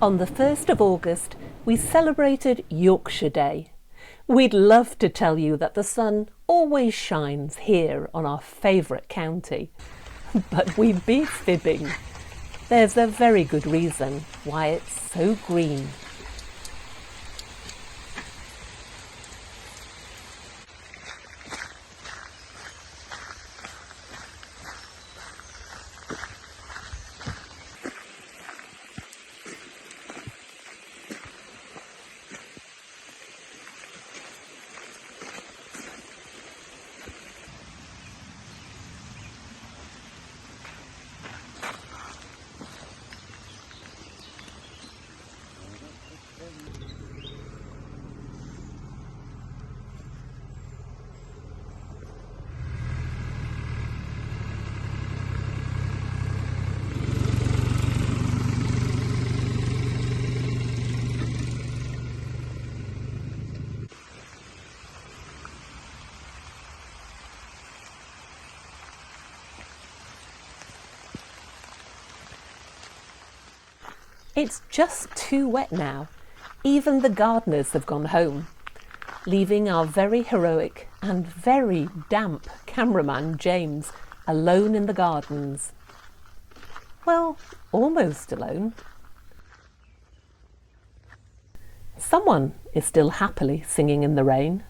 On the 1st of August, we celebrated Yorkshire Day. We'd love to tell you that the sun always shines here on our favourite county, but we'd be fibbing. There's a very good reason why it's so green. It's just too wet now. Even the gardeners have gone home, leaving our very heroic and very damp cameraman James alone in the gardens. Well, almost alone. Someone is still happily singing in the rain.